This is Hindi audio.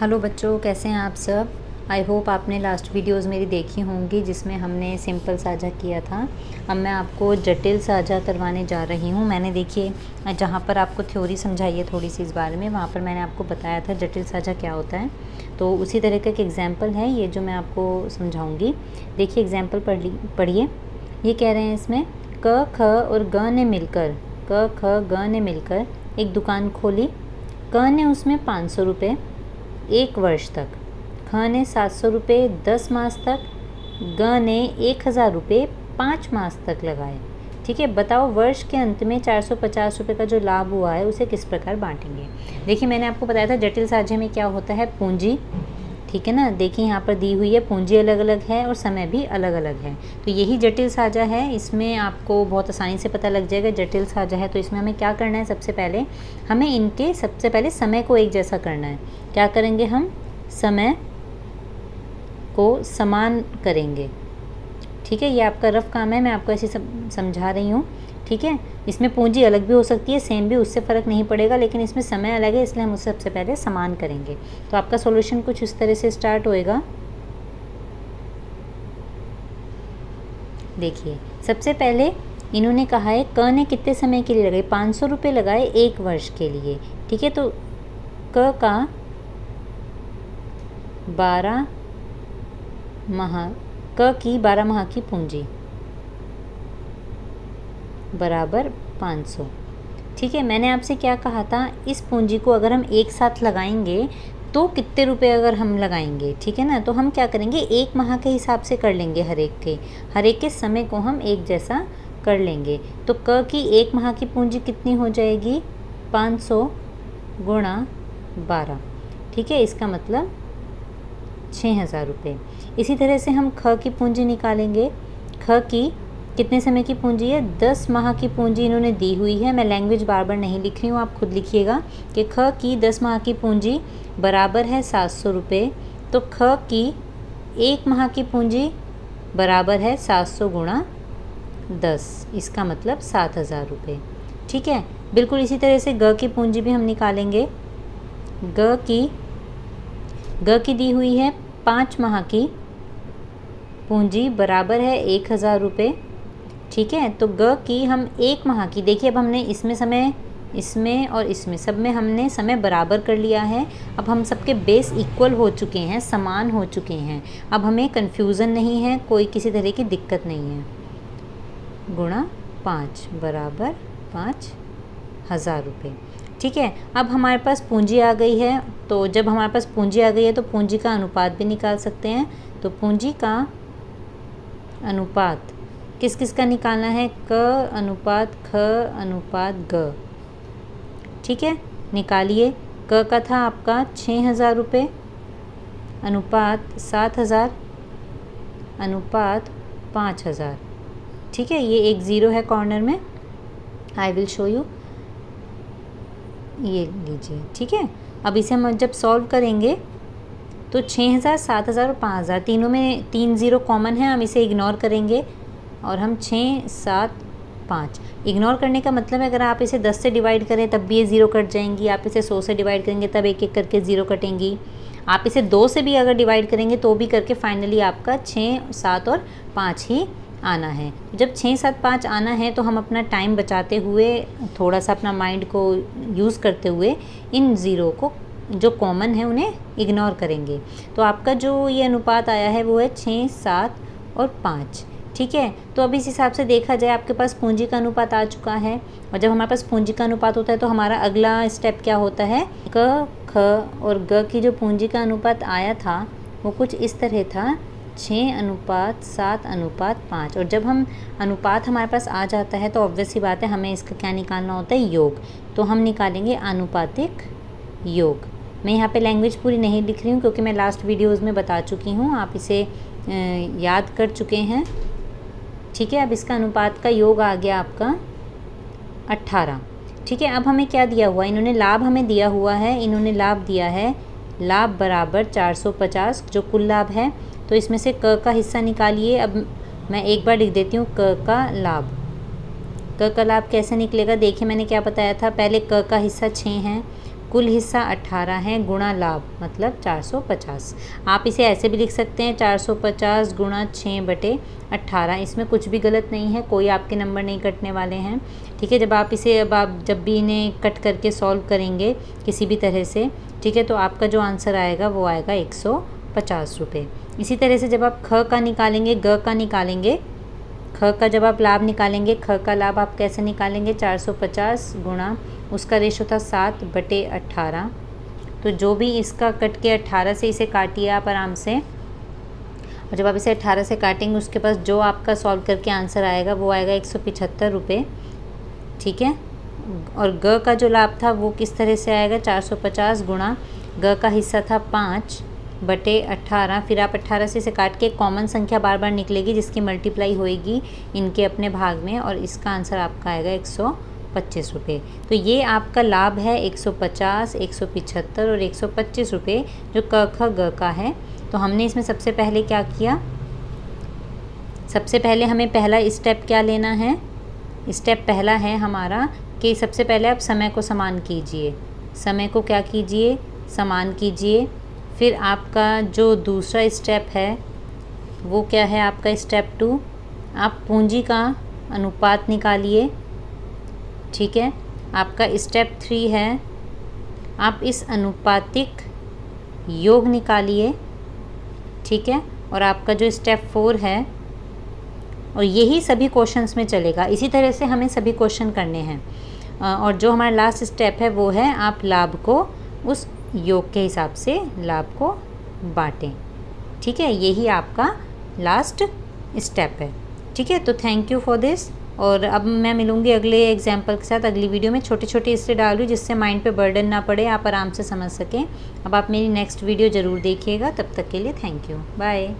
हेलो बच्चों, कैसे हैं आप सब। आई होप आपने लास्ट वीडियोस मेरी देखी होंगी जिसमें हमने सिंपल साझा किया था। अब मैं आपको जटिल साझा करवाने जा रही हूँ। मैंने देखिए जहाँ पर आपको थ्योरी समझाई है थोड़ी सी इस बारे में, वहाँ पर मैंने आपको बताया था जटिल साझा क्या होता है। तो उसी तरह का एक एग्ज़ाम्पल है ये जो मैं आपको समझाऊँगी। देखिए एग्ज़ाम्पल पढ़िए। ये कह रहे हैं इसमें क ख और ग ने मिलकर एक दुकान खोली। क ने उसमें 500 रुपये 1 वर्ष तक, ख ने 700 रुपये 10 मास तक, ग ने 1000 रुपये 5 मास तक लगाए। ठीक है, बताओ वर्ष के अंत में 450 रुपये का जो लाभ हुआ है उसे किस प्रकार बांटेंगे। देखिए मैंने आपको बताया था जटिल साझे में क्या होता है, पूंजी। ठीक है ना, देखिए यहाँ पर दी हुई है पूंजी अलग अलग है और समय भी अलग अलग है। तो यही जटिल साझा है। इसमें आपको बहुत आसानी से पता लग जाएगा जटिल साझा है। तो इसमें हमें क्या करना है, सबसे पहले हमें इनके सबसे पहले समय को एक जैसा करना है। क्या करेंगे, हम समय को समान करेंगे। ठीक है, ये आपका रफ काम है, मैं आपको ऐसे समझा रही हूँ। ठीक है, इसमें पूंजी अलग भी हो सकती है, सेम भी, उससे फ़र्क नहीं पड़ेगा, लेकिन इसमें समय अलग है इसलिए हम उसे सबसे पहले समान करेंगे। तो आपका सॉल्यूशन कुछ इस तरह से स्टार्ट होएगा। देखिए सबसे पहले इन्होंने कहा है क ने कितने समय के लिए लगाए, 500 रुपये लगाए 1 वर्ष के लिए। ठीक है, तो क का 12 माह, क की 12 माह की पूंजी बराबर 500। ठीक है, मैंने आपसे क्या कहा था, इस पूंजी को अगर हम एक साथ लगाएंगे तो कितने रुपए अगर हम लगाएंगे। ठीक है ना, तो हम क्या करेंगे, 1 माह के हिसाब से कर लेंगे। हर एक के समय को हम एक जैसा कर लेंगे। तो क की 1 माह की पूंजी कितनी हो जाएगी, 500 गुणा 12। ठीक है, इसका मतलब 6000 रुपये। इसी तरह से हम ख की पूंजी निकालेंगे। ख की कितने समय की पूंजी है, 10 माह की पूंजी इन्होंने दी हुई है। मैं लैंग्वेज बार बार नहीं लिख रही हूँ, आप खुद लिखिएगा कि ख की 10 माह की पूंजी बराबर है 700 रुपये। तो ख की 1 माह की पूंजी बराबर है 700 गुणा 10, इसका मतलब 7000 रुपये। ठीक है, बिल्कुल इसी तरह से ग की पूंजी भी हम निकालेंगे। ग की दी हुई है 5 माह की पूंजी बराबर है 1000 रुपये। ठीक है, तो ग की हम 1 माह की, देखिए अब हमने इसमें समय, इसमें और इसमें सब में हमने समय बराबर कर लिया है। अब हम सबके बेस इक्वल हो चुके हैं, समान हो चुके हैं। अब हमें कन्फ्यूज़न नहीं है, कोई किसी तरह की दिक्कत नहीं है। गुणा 5 बराबर 5000 रुपये। ठीक है, अब हमारे पास पूंजी आ गई है। तो जब हमारे पास पूंजी आ गई है तो पूंजी का अनुपात भी निकाल सकते हैं। तो पूंजी का अनुपात किस किस का निकालना है, क अनुपात ख अनुपात ग। ठीक है, निकालिए। क का था आपका 6000 रुपये, अनुपात 7000, अनुपात 5000। ठीक है, ये एक ज़ीरो है कॉर्नर में, आई विल शो यू, ये लीजिए। ठीक है, अब इसे हम जब सॉल्व करेंगे तो 6000, 7000 और 5000 तीनों में 3 ज़ीरो कॉमन है, हम इसे इग्नोर करेंगे और हम 6, 7, 5 इग्नोर करने का मतलब है अगर आप इसे 10 से डिवाइड करें तब भी ये ज़ीरो कट जाएंगी, आप इसे 100 से डिवाइड करेंगे तब एक एक करके ज़ीरो कटेंगी, आप इसे 2 से भी अगर डिवाइड करेंगे तो भी करके फाइनली आपका 6, 7 और 5 ही आना है। जब 6, 7, 5 आना है तो हम अपना टाइम बचाते हुए, थोड़ा सा अपना माइंड को यूज़ करते हुए इन ज़ीरो को जो कॉमन है उन्हें इग्नोर करेंगे। तो आपका जो ये अनुपात आया है वो है 6, 7 और 5। ठीक है, तो अब इस हिसाब से देखा जाए आपके पास पूंजी का अनुपात आ चुका है। और जब हमारे पास पूंजी का अनुपात होता है तो हमारा अगला स्टेप क्या होता है, क, ख और ग की जो पूंजी का अनुपात आया था वो कुछ इस तरह था, 6 अनुपात 7 अनुपात 5। और जब हम अनुपात हमारे पास आ जाता है तो ऑब्वियस सी बात है हमें इसका क्या निकालना होता है, योग। तो हम निकालेंगे आनुपातिक योग। मैं यहाँ पे लैंग्वेज पूरी नहीं लिख रही हूँ क्योंकि मैं लास्ट वीडियोज़ में बता चुकी हूँ, आप इसे याद कर चुके हैं। ठीक है, अब इसका अनुपात का योग आ गया आपका 18। ठीक है, अब हमें क्या दिया हुआ है, इन्होंने लाभ हमें दिया हुआ है, इन्होंने लाभ दिया है, लाभ बराबर 450 जो कुल लाभ है। तो इसमें से क का हिस्सा निकालिए। अब मैं एक बार लिख देती हूँ, क का लाभ। क का लाभ कैसे निकलेगा, देखिए मैंने क्या बताया था, पहले क का हिस्सा 6 है, कुल हिस्सा 18 है गुणा लाभ मतलब 450। आप इसे ऐसे भी लिख सकते हैं 450 गुणा 6/18। इसमें कुछ भी गलत नहीं है, कोई आपके नंबर नहीं कटने वाले हैं। ठीक है, जब आप जब भी इन्हें कट करके सॉल्व करेंगे किसी भी तरह से, ठीक है, तो आपका जो आंसर आएगा वो आएगा 150 रुपये। इसी तरह से जब आप ख का निकालेंगे, ग का निकालेंगे, ख का जब आप लाभ निकालेंगे, ख का लाभ आप कैसे निकालेंगे, 450 गुणा उसका रेशो था 7/18। तो जो भी इसका कट के 18 से इसे काटिए आप आराम से, और जब आप इसे 18 से काटेंगे उसके पास जो आपका सॉल्व करके आंसर आएगा वो आएगा 175 रुपये। ठीक है, और ग का जो लाभ था वो किस तरह से आएगा, 450 गुणा ग का हिस्सा था 5/18। फिर आप 18 से इसे काट के कॉमन संख्या बार बार निकलेगी जिसकी मल्टीप्लाई होएगी इनके अपने भाग में, और इसका आंसर आपका आएगा 125 रुपये। तो ये आपका लाभ है 150, 175 और 125 रुपये जो क ख ग का है। तो हमने इसमें सबसे पहले क्या किया, सबसे पहले हमें पहला स्टेप क्या लेना है, स्टेप पहला है हमारा कि सबसे पहले आप समय को समान कीजिए। समय को क्या कीजिए, समान कीजिए। फिर आपका जो दूसरा स्टेप है वो क्या है, आपका स्टेप 2, आप पूंजी का अनुपात निकालिए। ठीक है, आपका स्टेप 3 है आप इस अनुपातिक योग निकालिए। ठीक है, और आपका जो स्टेप 4 है, और यही सभी क्वेश्चंस में चलेगा, इसी तरह से हमें सभी क्वेश्चन करने हैं। और जो हमारा लास्ट स्टेप है वो है आप लाभ को उस योग के हिसाब से लाभ को बांटें। ठीक है, यही आपका लास्ट स्टेप है। ठीक है, तो थैंक यू फॉर दिस। और अब मैं मिलूँगी अगले एग्जाम्पल के साथ अगली वीडियो में। छोटे छोटे इससे डाल रही हूँ जिससे माइंड पे बर्डन ना पड़े, आप आराम से समझ सकें। अब आप मेरी नेक्स्ट वीडियो ज़रूर देखिएगा। तब तक के लिए थैंक यू, बाय।